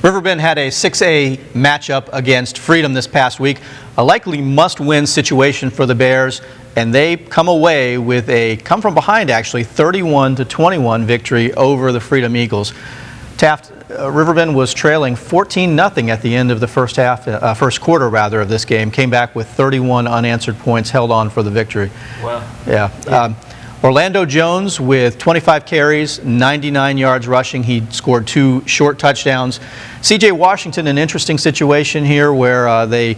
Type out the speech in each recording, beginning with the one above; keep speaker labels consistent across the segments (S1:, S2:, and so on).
S1: Riverbend had a 6A matchup against Freedom this past week, a likely must-win situation for the Bears, and they come away with a come-from-behind, actually, 31-21 victory over the Freedom Eagles. Taft, Riverbend was trailing 14-0 at the end of the first quarter of this game, came back with 31 unanswered points, held on for the victory.
S2: Wow.
S1: Yeah. Orlando Jones with 25 carries, 99 yards rushing. He scored 2 short touchdowns. C.J. Washington, an interesting situation here where they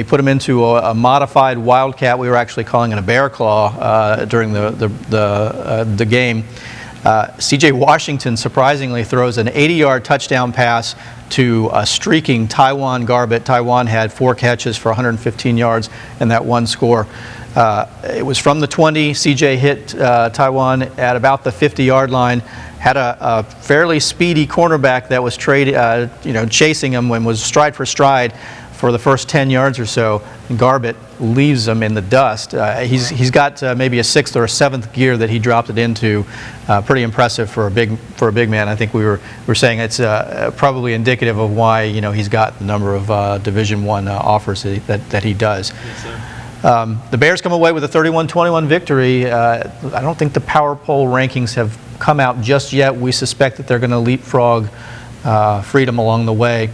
S1: put him into a modified Wildcat. We were actually calling it a Bear Claw during the game. C.J. Washington surprisingly throws an 80-yard touchdown pass to a streaking TyJuan Garbutt. TyJuan had 4 catches for 115 yards and that one score. It was from the 20. CJ hit TyJuan at about the 50-yard line. Had a fairly speedy cornerback that was chasing him and was stride for stride for the first 10 yards or so. Garbutt leaves him in the dust. He's got maybe a 6th or a 7th gear that he dropped it into. Pretty impressive for a big man. I think we were saying it's probably indicative of why he's got the number of Division I offers that he does.
S2: Yes, sir.
S1: The Bears come away with a 31-21 victory. I don't think the power poll rankings have come out just yet. We suspect that they're going to leapfrog Freedom along the way.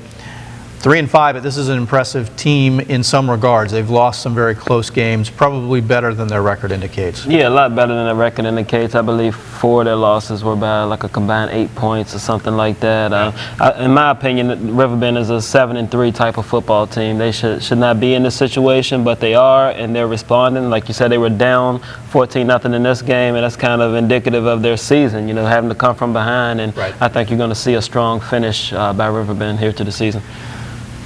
S1: 3-5, but this is an impressive team in some regards. They've lost some very close games, probably better than their record indicates.
S2: Yeah, a lot better than their record indicates. I believe 4 of their losses were by like a combined 8 points or something like that. In my opinion, Riverbend is a 7-3 type of football team. They should not be in this situation, but they are, and they're responding. Like you said, they were down 14-0 in this game, and that's kind of indicative of their season, having to come from behind. And
S1: right.
S2: I think you're going to see a strong finish by Riverbend here to the season.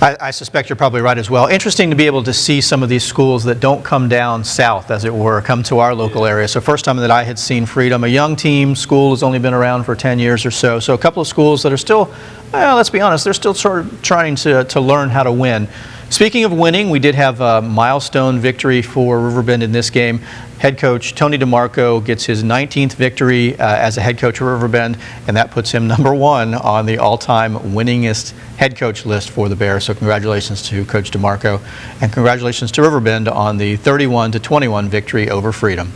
S1: I suspect you're probably right as well. Interesting to be able to see some of these schools that don't come down south, as it were, come to our local area. So first time that I had seen Freedom, a young team, school has only been around for 10 years or so. So a couple of schools that are still, well, let's be honest, they're still sort of trying to learn how to win. Speaking of winning, we did have a milestone victory for Riverbend in this game. Head coach Tony DeMarco gets his 19th victory as a head coach of Riverbend, and that puts him #1 on the all-time winningest head coach list for the Bears. So congratulations to Coach DeMarco, and congratulations to Riverbend on the 31-21 victory over Freedom.